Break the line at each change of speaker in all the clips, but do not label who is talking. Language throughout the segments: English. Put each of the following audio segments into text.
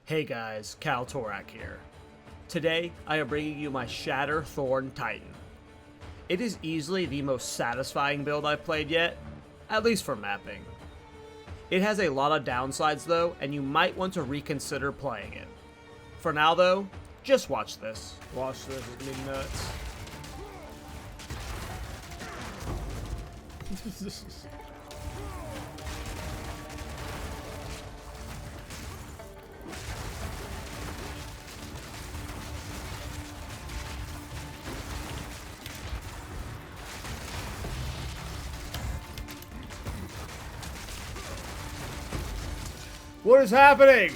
Hey guys, Cal Torak here. Today, I am bringing you my Shatter Thorn Titan. It is easily the most satisfying build I've played yet, at least for mapping. It has a lot of downsides though, and you might want to reconsider playing it. For now though, just watch this. Watch this, it's gonna be nuts. What is happening?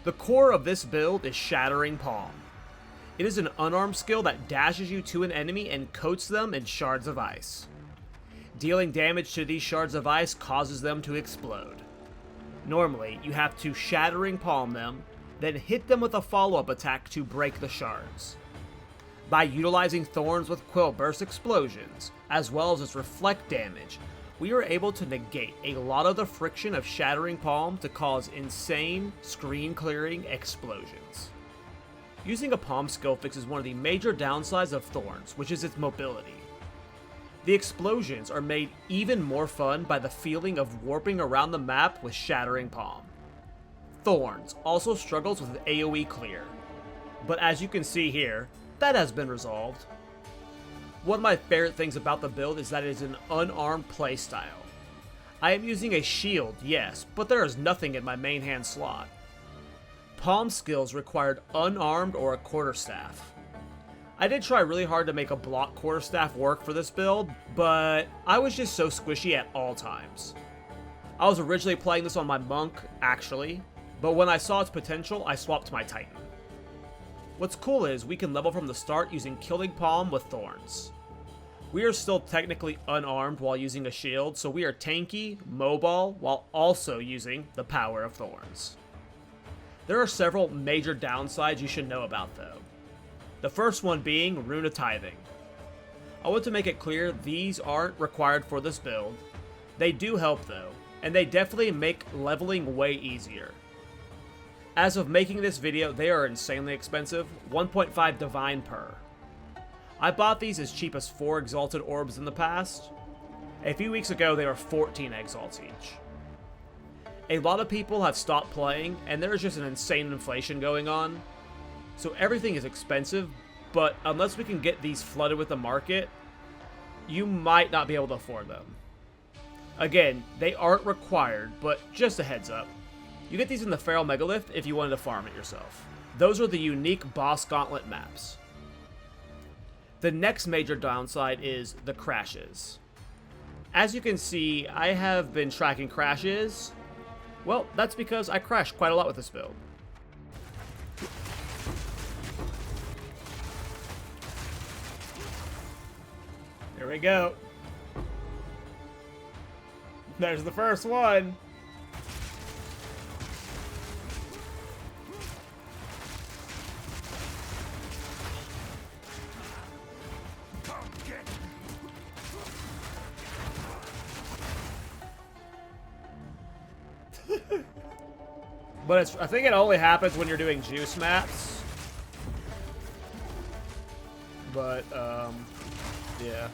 The core of this build is Shattering Palm. It is an unarmed skill that dashes you to an enemy and coats them in shards of ice. Dealing damage to these shards of ice causes them to explode. Normally, you have to Shattering Palm them, then hit them with a follow-up attack to break the shards. By utilizing Thorns with Quill Burst explosions, as well as its reflect damage, we are able to negate a lot of the friction of Shattering Palm to cause insane, screen-clearing explosions. Using a palm skill fixes one of the major downsides of Thorns, which is its mobility. The explosions are made even more fun by the feeling of warping around the map with Shattering Palm. Thorns also struggles with AoE clear, but as you can see here, that has been resolved. One of my favorite things about the build is that it is an unarmed playstyle. I am using a shield, yes, but there is nothing in my main hand slot. Palm skills required unarmed or a quarterstaff. I did try really hard to make a block quarterstaff work for this build, but I was just so squishy at all times. I was originally playing this on my monk, actually, but when I saw its potential, I swapped to my titan. What's cool is we can level from the start using Killing Palm with Thorns. We are still technically unarmed while using a shield, so we are tanky, mobile, while also using the power of Thorns. There are several major downsides you should know about though. The first one being Rune of Tithing. I want to make it clear these aren't required for this build. They do help though, and they definitely make leveling way easier. As of making this video, they are insanely expensive, 1.5 Divine per. I bought these as cheap as 4 Exalted Orbs in the past. A few weeks ago, they were 14 Exalts each. A lot of people have stopped playing, and there is just an insane inflation going on. So everything is expensive, but unless we can get these flooded with the market, you might not be able to afford them. Again, they aren't required, but just a heads up. You get these in the Feral Megalith if you wanted to farm it yourself. Those are the unique Boss Gauntlet maps. The next major downside is the crashes. As you can see, I have been tracking crashes. Well, that's because I crash quite a lot with this build. Here we go. There's the first one. But I think it only happens when you're doing juice maps. But, yeah.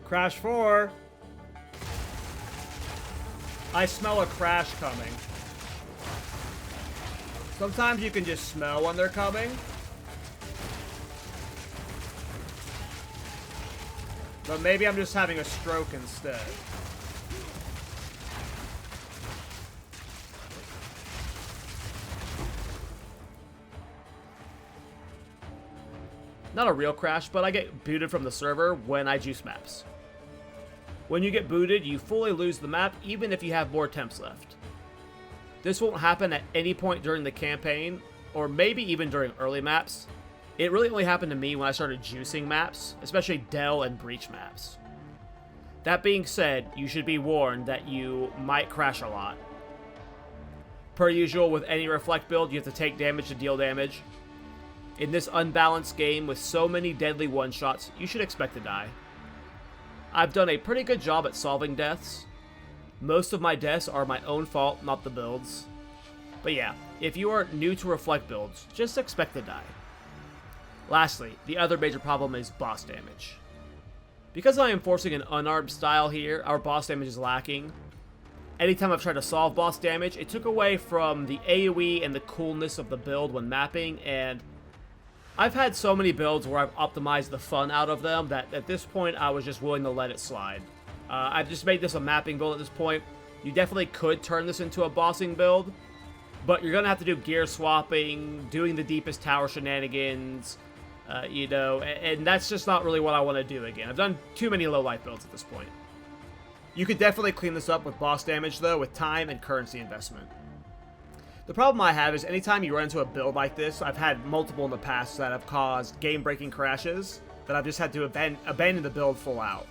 Crash 4. I smell a crash coming. Sometimes you can just smell when they're coming. But maybe I'm just having a stroke instead. Not a real crash, but I get booted from the server when I juice maps. When you get booted, you fully lose the map even if you have more attempts left. This won't happen at any point during the campaign, or maybe even during early maps. It really only happened to me when I started juicing maps, especially Dell and Breach maps. That being said, you should be warned that you might crash a lot. Per usual with any Reflect build, you have to take damage to deal damage. In this unbalanced game with so many deadly one-shots, you should expect to die. I've done a pretty good job at solving deaths. Most of my deaths are my own fault, not the builds. But yeah, if you are new to Reflect builds, just expect to die. Lastly, the other major problem is boss damage. Because I am forcing an unarmed style here, our boss damage is lacking. Anytime I've tried to solve boss damage, it took away from the AoE and the coolness of the build when mapping, and I've had so many builds where I've optimized the fun out of them that at this point I was just willing to let it slide. I've just made this a mapping build at this point. You definitely could turn this into a bossing build, but you're going to have to do gear swapping, doing the deepest tower shenanigans, you know, and that's just not really what I want to do again. I've done too many low life builds at this point. You could definitely clean this up with boss damage, though, with time and currency investment. The problem I have is anytime you run into a build like this, I've had multiple in the past that have caused game-breaking crashes that I've just had to abandon the build full out.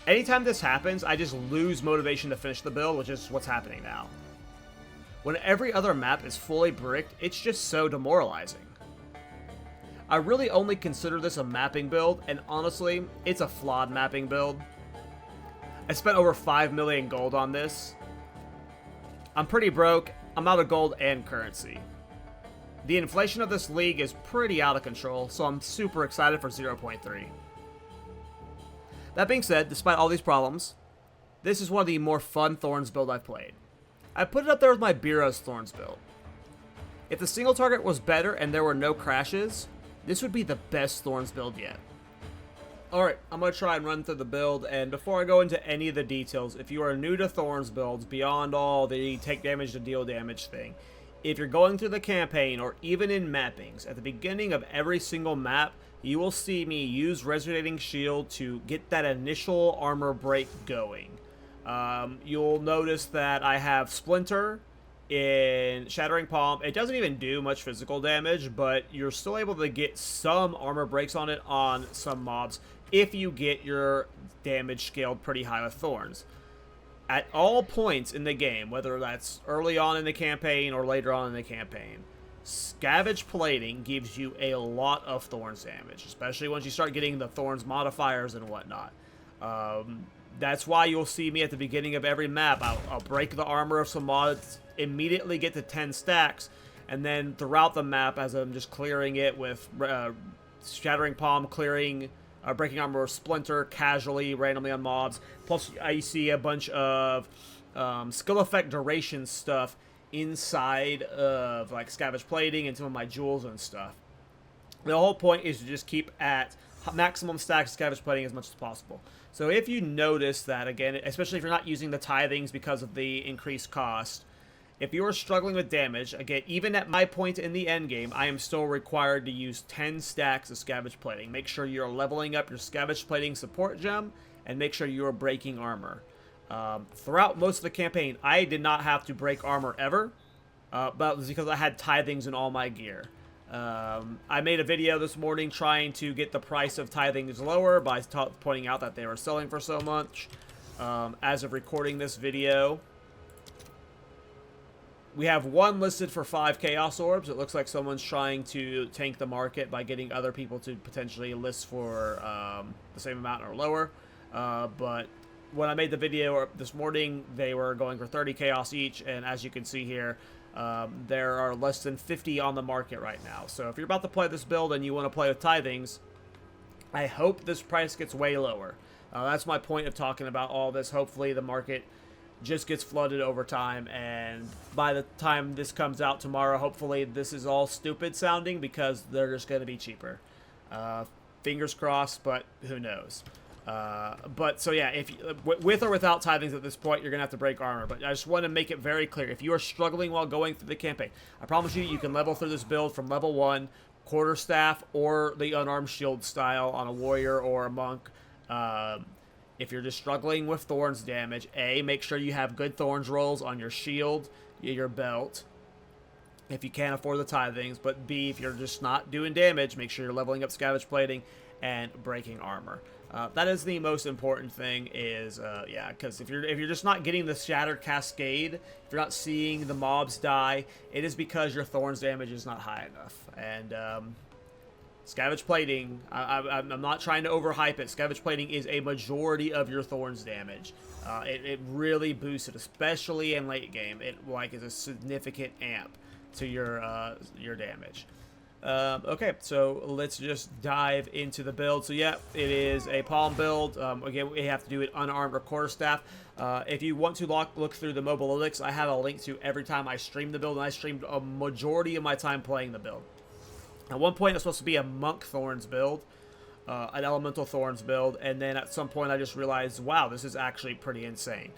Anytime this happens, I just lose motivation to finish the build, which is what's happening now. When every other map is fully bricked, it's just so demoralizing. I really only consider this a mapping build, and honestly, it's a flawed mapping build. I spent over 5 million gold on this. I'm pretty broke. I'm out of gold and currency. The inflation of this league is pretty out of control, so I'm super excited for 0.3. That being said, despite all these problems, this is one of the more fun Thorns build I've played. I put it up there with my Bureau's Thorns build. If the single target was better and there were no crashes, this would be the best Thorns build yet. Alright, I'm going to try and run through the build, and before I go into any of the details, if you are new to Thorns builds, beyond all the take damage to deal damage thing, if you're going through the campaign, or even in mappings, at the beginning of every single map, you will see me use Resonating Shield to get that initial armor break going. You'll notice that I have Splinter in Shattering Palm. It doesn't even do much physical damage, but you're still able to get some armor breaks on it on some mobs if you get your damage scaled pretty high with Thorns. At all points in the game, whether that's early on in the campaign or later on in the campaign, Scavenge Plating gives you a lot of Thorns damage, especially once you start getting the Thorns modifiers and whatnot. That's why you'll see me at the beginning of every map. I'll break the armor of some mods, immediately get to 10 stacks, and then throughout the map, as I'm just clearing it with Shattering Palm, breaking armor of Splinter casually, randomly on mobs. Plus, I see a bunch of skill effect duration stuff inside of like Scavenge Plating and some of my jewels and stuff. The whole point is to just keep at maximum stacks of Scavenge Plating as much as possible. So if you notice that, again, especially if you're not using the tithings because of the increased cost, if you are struggling with damage, again, even at my point in the end game, I am still required to use 10 stacks of Scavenge Plating. Make sure you're leveling up your Scavenge Plating support gem, and make sure you're breaking armor. Throughout most of the campaign, I did not have to break armor ever, but it was because I had tithings in all my gear. I made a video this morning trying to get the price of tithings lower by pointing out that they were selling for so much. As of recording this video, we have one listed for 5 Chaos Orbs. It looks like someone's trying to tank the market by getting other people to potentially list for the same amount or lower. But when I made the video this morning, they were going for 30 Chaos each, and as you can see here, there are less than 50 on the market right now. So if you're about to play this build and you want to play with tithings, I hope this price gets way lower. That's my point of talking about all this. Hopefully the market just gets flooded over time, and by the time this comes out tomorrow, hopefully this is all stupid sounding because they're just going to be cheaper. Fingers crossed, but who knows. But so yeah, if with or without tithings at this point, you're gonna have to break armor. But I just want to make it very clear: if you are struggling while going through the campaign, I promise you can level through this build from level 1, quarterstaff, or the unarmed shield style on a warrior or a monk. If you're just struggling with Thorns damage, make sure you have good Thorns rolls on your shield, your belt, if you can't afford the tithings. But B, if you're just not doing damage, make sure you're leveling up Scavenge Plating and breaking armor. That is the most important thing. Yeah, because if you're just not getting the Shatter Cascade, if you're not seeing the mobs die, it is because your Thorns damage is not high enough. And Scavenge Plating, I'm not trying to overhype it. Scavenge Plating is a majority of your Thorns damage. It really boosts it, especially in late game. It is a significant amp to your damage. Okay, so let's just dive into the build. So yeah, it is a palm build. Again, we have to do it unarmed or quarterstaff. If you want to look through the mobalytics, I have a link to every time I stream the build, and I streamed a majority of my time playing the build. At one point, it was supposed to be a Monk Thorns build, an Elemental Thorns build, and then at some point I just realized, wow, this is actually pretty insane.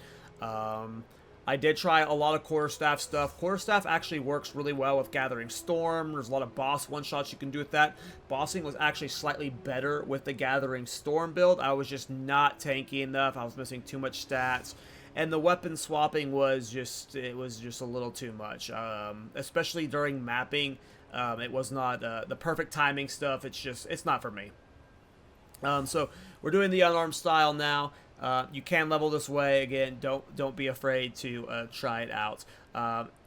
I did try a lot of quarterstaff stuff. Quarterstaff actually works really well with Gathering Storm. There's a lot of boss one-shots you can do with that. Bossing was actually slightly better with the Gathering Storm build. I was just not tanky enough. I was missing too much stats. And the weapon swapping was just a little too much, especially during mapping. It was not the perfect timing stuff. It's not for me. So we're doing the unarmed style now. You can level this way. Again, don't be afraid to try it out.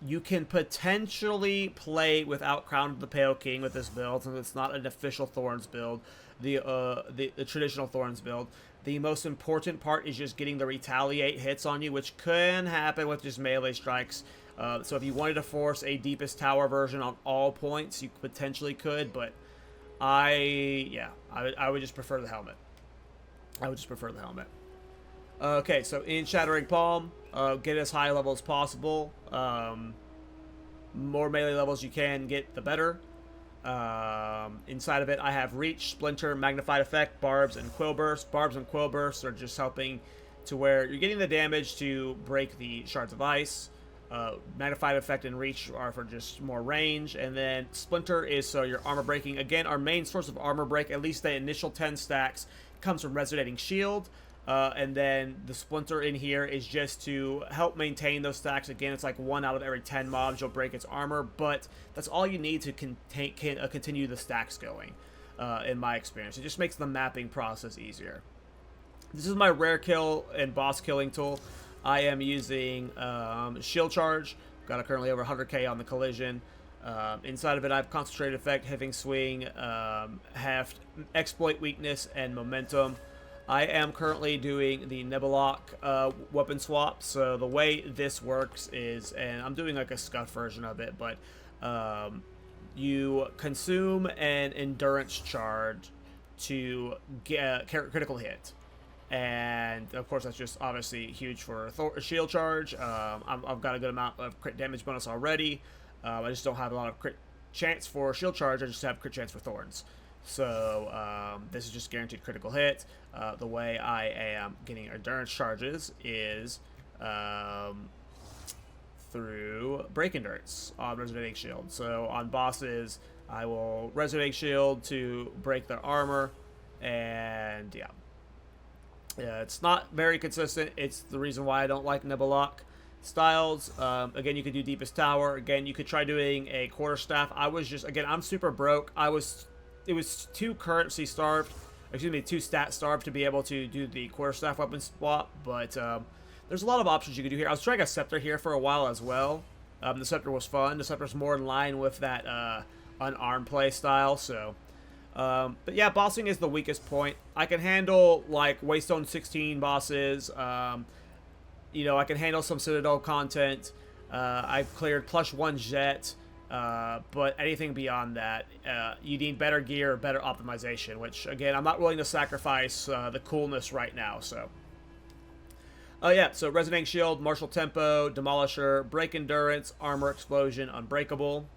You can potentially play without Crown of the Pale King with this build, since it's not an official Thorns build, the traditional Thorns build. The most important part is just getting the retaliate hits on you, which can happen with just melee strikes. So if you wanted to force a Deepest Tower version on all points, you potentially could, but I would just prefer the helmet. Okay, so in Shattering Palm, get as high level as possible. More melee levels you can get, the better. Inside of it, I have Reach, Splinter, Magnified Effect, Barbs, and Quill Burst. Barbs and Quill Burst are just helping to where you're getting the damage to break the Shards of Ice. Magnified Effect and Reach are for just more range, and then Splinter is so your armor breaking. Again, our main source of armor break, at least the initial 10 stacks, comes from Resonating Shield. And then the Splinter in here is just to help maintain those stacks. Again, it's like 1 out of every 10 mobs you'll break its armor, but that's all you need to continue the stacks going, in my experience. It just makes the mapping process easier. This is my rare kill and boss killing tool. I am using Shield Charge. Got currently over 100k on the collision. Inside of it, I have Concentrated Effect, Hiving Swing, Heft, Exploit Weakness, and Momentum. I am currently doing the Nebulok weapon swap. So the way this works is, and I'm doing like a scuff version of it, but you consume an endurance charge to get a critical hit. And of course, that's just obviously huge for a shield charge. I've got a good amount of crit damage bonus already. I just don't have a lot of crit chance for shield charge. I just have crit chance for Thorns. So this is just guaranteed critical hit. The way I am getting endurance charges is through break endurance on Resonating Shield. So on bosses, I will Resonating Shield to break their armor, and yeah. It's not very consistent. It's the reason why I don't like Nebulok styles. Again, you could do Deepest Tower. Again, you could try doing a quarterstaff. I'm super broke. It was too currency starved. Excuse me, too stat starved to be able to do the quarterstaff weapon swap. But there's a lot of options you could do here. I was trying a Scepter here for a while as well. The Scepter was fun. The Scepter's more in line with that unarmed play style. So. But yeah, bossing is the weakest point. I can handle like Waystone 16 bosses. I can handle some Citadel content. I've cleared +1 Jet. But anything beyond that, you need better gear, better optimization, which again, I'm not willing to sacrifice the coolness right now. So so Resonating Shield, Martial Tempo, Demolisher, Break Endurance, Armor Explosion, Unbreakable.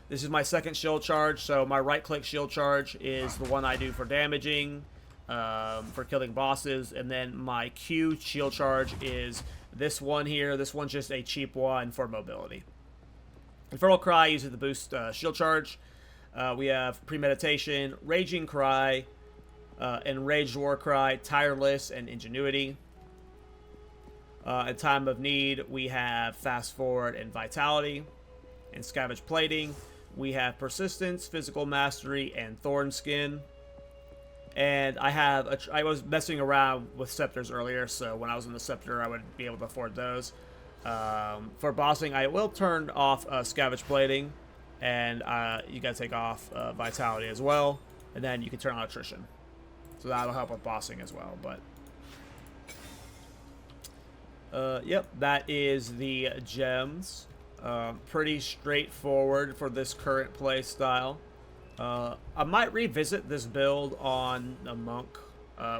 This is my second shield charge, so my right-click shield charge is the one I do for damaging, for killing bosses, and then my Q shield charge is this one here. This one's just a cheap one for mobility. Infernal Cry uses the boost shield charge. We have Premeditation, Raging Cry, Enraged War Cry, Tireless, and Ingenuity. At Time of Need, we have Fast Forward and Vitality. And Scavenge Plating, we have Persistence, Physical Mastery, and Thorn Skin. And I was messing around with Scepters earlier, so when I was in the Scepter, I would be able to afford those. For bossing, I will turn off Scavenge Plating, and you gotta take off Vitality as well. And then you can turn on attrition. So that'll help with bossing as well. But yep, that is the gems. Pretty straightforward for this current play style. I might revisit this build on a monk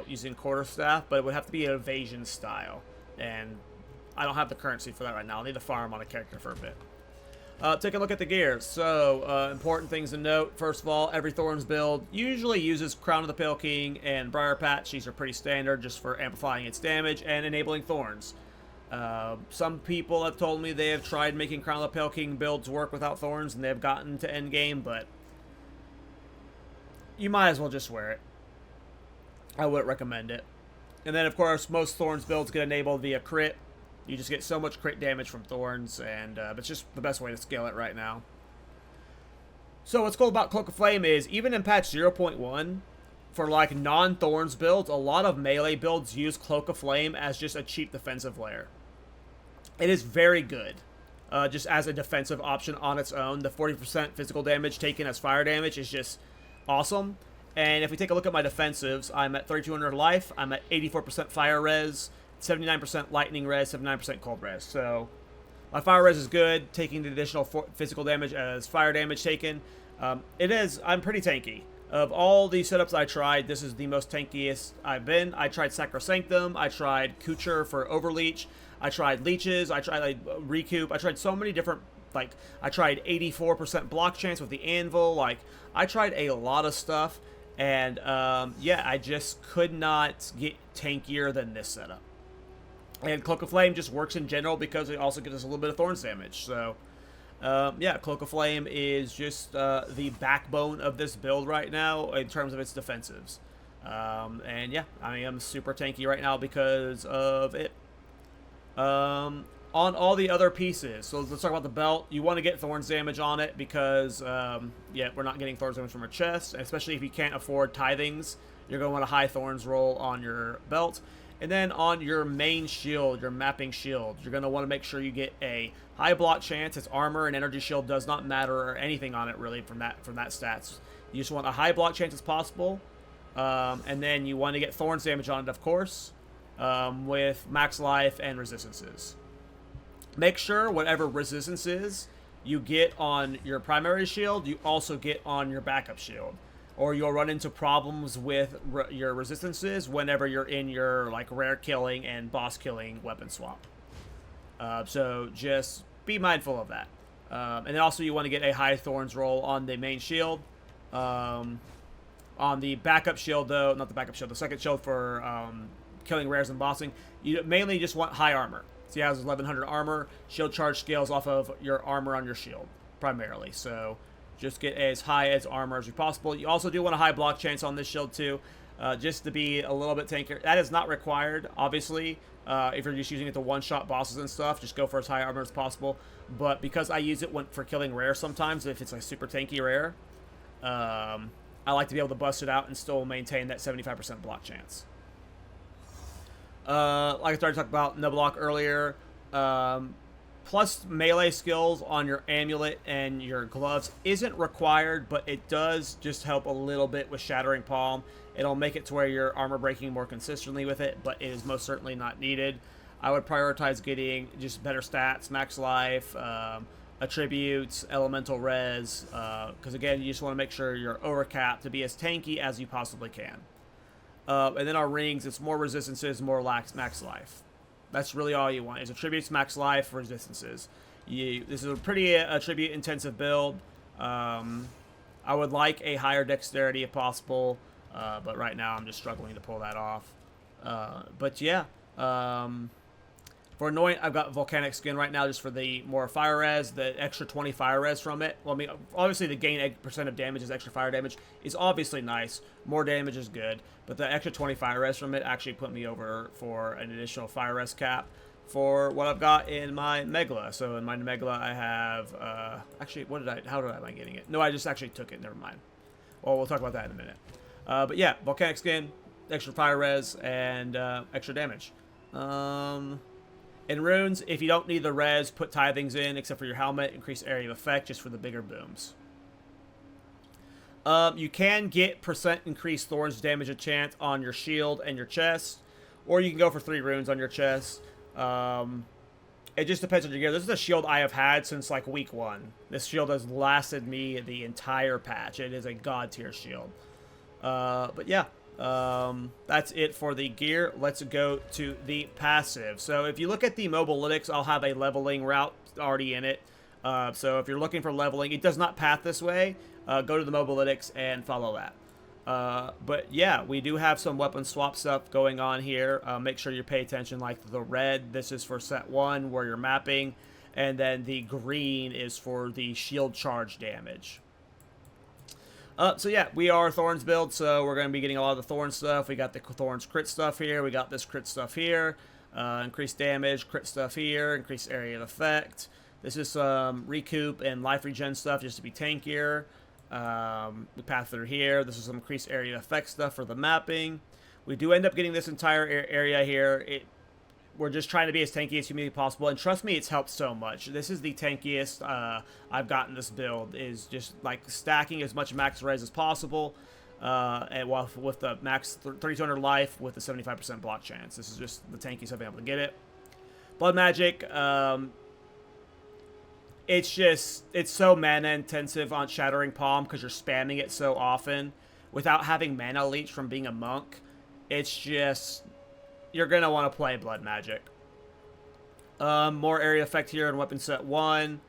using quarterstaff, but it would have to be an evasion style, and I don't have the currency for that right now. I'll need to farm on a character for a bit. Take a look at the gears. So, important things to note. First of all, every Thorns build usually uses Crown of the Pale King and Briar Patch. These are pretty standard just for amplifying its damage and enabling Thorns. Some people have told me they have tried making Crown of the Pale King builds work without Thorns, and they've gotten to endgame, but you might as well just wear it. I wouldn't recommend it. And then, of course, most Thorns builds get enabled via crit. You just get so much crit damage from Thorns, and it's just the best way to scale it right now. So what's cool about Cloak of Flame is, even in patch 0.1, for like non-Thorns builds, a lot of melee builds use Cloak of Flame as just a cheap defensive layer. It is very good, just as a defensive option on its own. The 40% physical damage taken as fire damage is just awesome. And if we take a look at my defensives, I'm at 3200 life, I'm at 84% fire res, 79% lightning res, 79% cold res. So my fire res is good, taking the additional physical damage as fire damage taken. I'm pretty tanky. Of all the setups I tried, this is the most tankiest I've been. I tried Sacrosanctum, I tried Kucher for Overleech, I tried Leeches, I tried like Recoup, I tried so many different, like, I tried 84% block chance with the Anvil, like, I tried a lot of stuff, and yeah, I just could not get tankier than this setup. And Cloak of Flame just works in general because it also gives us a little bit of Thorns damage. So, yeah, Cloak of Flame is just the backbone of this build right now in terms of its defensives. And yeah, I am super tanky right now because of it. On all the other pieces, so let's talk about the belt. You want to get Thorns damage on it because, yeah, we're not getting Thorns damage from our chest, especially if you can't afford tithings. You're going to want a high Thorns roll on your belt. And then on your main shield, your mapping shield, you're going to want to make sure you get a high block chance. Its armor and energy shield does not matter, or anything on it really from that stats. You just want a high block chance as possible. And then you want to get Thorns damage on it, of course, with max life and resistances. Make sure whatever resistances you get on your primary shield, you also get on your backup shield. Or you'll run into problems with your resistances whenever you're in your like rare killing and boss killing weapon swap. So just be mindful of that. And then also you want to get a high Thorns roll on the main shield. On the backup shield though, not the backup shield, the second shield for killing rares and bossing, you mainly just want high armor. So he has 1100 armor. Shield charge scales off of your armor on your shield primarily. So just get as high as armor as possible. You also do want a high block chance on this shield too, just to be a little bit tankier. That is not required, obviously. If you're just using it to one-shot bosses and stuff, just go for as high armor as possible. But because I use it for killing rare sometimes, if it's a super tanky rare, I like to be able to bust it out and still maintain that 75% block chance. Like I started talking about Neblock earlier, plus melee skills on your amulet and your gloves isn't required, but it does just help a little bit with Shattering Palm. It'll make it to where you're armor breaking more consistently with it, but it is most certainly not needed. I would prioritize getting just better stats, max life, attributes, elemental res, because again, you just want to make sure you're overcapped to be as tanky as you possibly can. And then our rings, it's more resistances, more max life. That's really all you want, is attributes, max life, resistances. This is a pretty attribute intensive build. I would like a higher dexterity if possible, but right now I'm just struggling to pull that off. But yeah, for Anoint, I've got Volcanic Skin right now just for the more fire res, the extra 20 fire res from it. Well, I mean, obviously the gain % of damage is extra fire damage is obviously nice. More damage is good, but the extra 20 fire res from it actually put me over for an additional fire res cap for what I've got in my Megla. So in my Megla, I have, actually, how am I getting it? No, I just actually took it, never mind. Well, we'll talk about that in a minute. But yeah, Volcanic Skin, extra fire res, and extra damage. In runes, if you don't need the res, put tithings in, except for your helmet. Increase area of effect just for the bigger booms. You can get percent increased Thorns damage enchant on your shield and your chest, or you can go for 3 runes on your chest. It just depends on your gear. This is a shield I have had since like week 1. This shield has lasted me the entire patch. It is a god tier shield. But yeah, that's it for the gear. Let's go to the passive. So if you look at the mobilytics, I'll have a leveling route already in it. So if you're looking for leveling, it does not path this way. Go to the mobilytics and follow that. But yeah, we do have some weapon swap stuff going on here. Make sure you pay attention, like the red, this is for set 1 where you're mapping, and then the green is for the shield charge damage. So yeah, we are Thorns build, so we're going to be getting a lot of the Thorns stuff. We got the Thorns crit stuff here, we got this crit stuff here, increased damage, crit stuff here, increased area of effect. This is some recoup and life regen stuff just to be tankier. We path through here. This is some increased area effect stuff for the mapping. We do end up getting this entire area here. We're just trying to be as tanky as humanly possible, and trust me, it's helped so much. This is the tankiest I've gotten this build, is just like stacking as much max res as possible, and with the max 3200 life with the 75% block chance. This is just the tankiest I've been able to get it. Blood magic, it's so mana intensive on Shattering Palm because you're spamming it so often without having mana leech from being a monk. It's just, you're going to want to play blood magic. More area effect here in weapon set 1.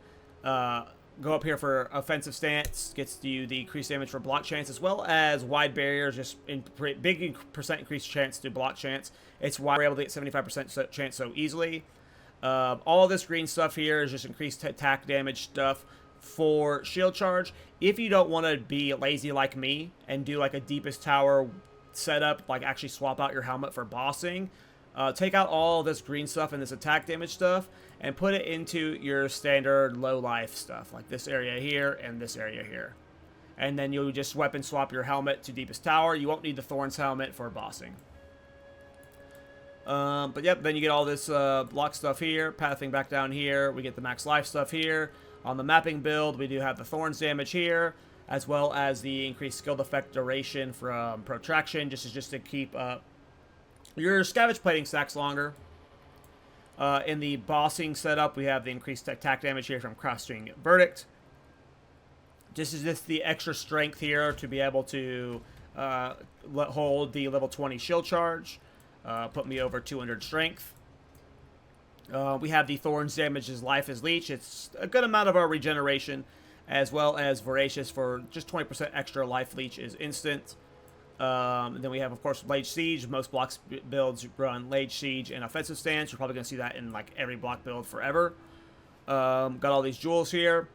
Go up here for offensive stance, gets you the increased damage for block chance, as well as wide barriers, just in big percent increased chance to block chance. It's why we're able to get 75% chance so easily. All this green stuff here is just increased attack damage stuff for shield charge. If you don't want to be lazy like me and do like a deepest tower setup, like actually swap out your helmet for bossing, take out all this green stuff and this attack damage stuff and put it into your standard low life stuff, like this area here and this area here. And then you'll just weapon swap your helmet to deepest tower. You won't need the Thorns helmet for bossing. But yep, then you get all this block stuff here, pathing back down here. We get the max life stuff here. On the mapping build, we do have the Thorns damage here, as well as the increased skilled effect duration from protraction, just to keep your scavenge plating stacks longer. In the bossing setup, we have the increased attack damage here from cross-string verdict. This is just the extra strength here to be able to hold the level 20 shield charge. Put me over 200 strength. We have the Thorns damages life as leech. It's a good amount of our regeneration, as well as voracious for just 20% extra life leech is instant. Then we have, of course, Lage Siege. Most blocks builds run Lage Siege and offensive stance. You're probably going to see that in like every block build forever. Got all these jewels here.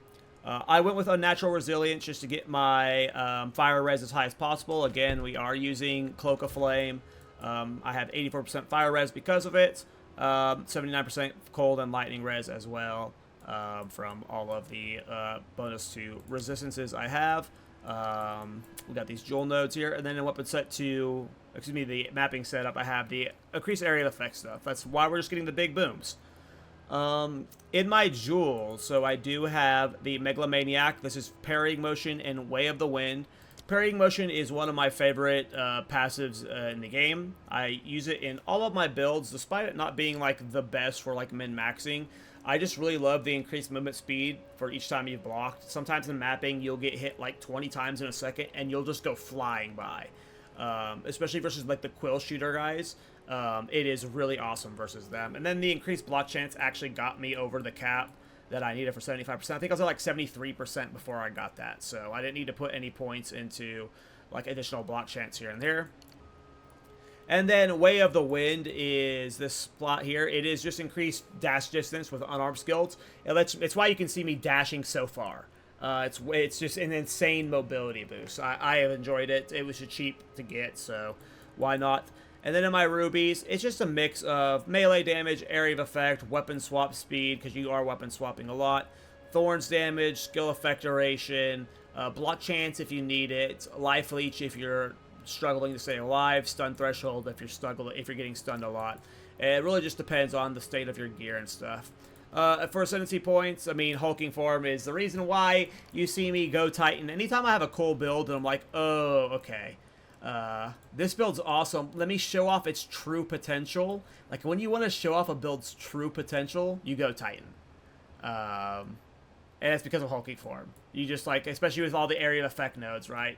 I went with Unnatural Resilience just to get my fire res as high as possible. Again, we are using Cloak of Flame. I have 84% fire res because of it, 79% cold and lightning res as well, from all of the bonus to resistances I have. We got these jewel nodes here, and then in weapon set 2, excuse me, the mapping setup, I have the increased area of effect stuff. That's why we're just getting the big booms. In my jewels, so I do have the Megalomaniac. This is Parrying Motion and Way of the Wind. Parrying Motion is one of my favorite passives in the game. I use it in all of my builds, despite it not being like the best for like min-maxing. I just really love the increased movement speed for each time you've blocked. Sometimes in mapping, you'll get hit like 20 times in a second, and you'll just go flying by. Especially versus like the Quill Shooter guys. It is really awesome versus them. And then the increased block chance actually got me over the cap that I needed for 75%. I think I was at like 73% before I got that. So I didn't need to put any points into like additional block chance here and there. And then Way of the Wind is this spot here. It is just increased dash distance with unarmed skills. It's why you can see me dashing so far. It's just an insane mobility boost. I have enjoyed it. It was cheap to get, so why not? And then in my rubies, it's just a mix of melee damage, area of effect, weapon swap speed, because you are weapon swapping a lot, Thorns damage, skill effect duration, block chance if you need it, life leech if you're struggling to stay alive, stun threshold if you're getting stunned a lot. It really just depends on the state of your gear and stuff. For ascendancy points, I mean, hulking form is the reason why you see me go Titan. Anytime I have a cool build and I'm like, oh, okay. This build's awesome. Let me show off its true potential. Like, when you want to show off a build's true potential, you go Titan. And it's because of hulking form. You just, like, especially with all the area of effect nodes, right?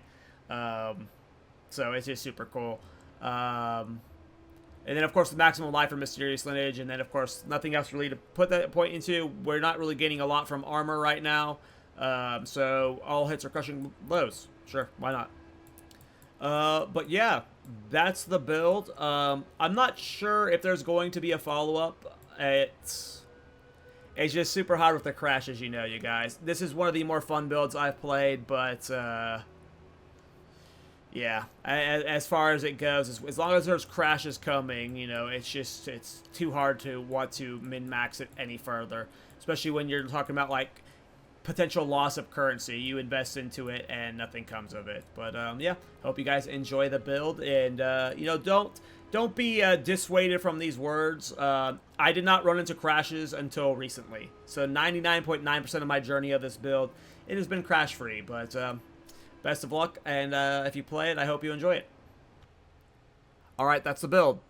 So it's just super cool. And then, of course, the maximum life for Mysterious Lineage. And then, of course, nothing else really to put that point into. We're not really getting a lot from armor right now. So all hits are crushing blows. Sure, why not? But yeah, that's the build. I'm not sure if there's going to be a follow-up. It's just super hard with the crashes, you know, you guys. This is one of the more fun builds I've played, but yeah, as far as it goes, as long as there's crashes coming, you know, it's too hard to want to min-max it any further. Especially when you're talking about, like, potential loss of currency. You invest into it and nothing comes of it. But yeah, hope you guys enjoy the build, and you know, don't be dissuaded from these words. I did not run into crashes until recently, so 99.9% of my journey of this build, it has been crash free. But best of luck, and if you play it, I hope you enjoy it. Alright, that's the build.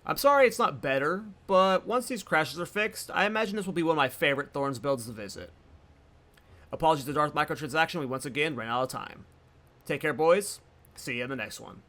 I'm sorry it's not better, but once these crashes are fixed, I imagine this will be one of my favorite Thorns builds to visit. Apologies to Darth Microtransaction, we once again ran out of time. Take care, boys. See you in the next one.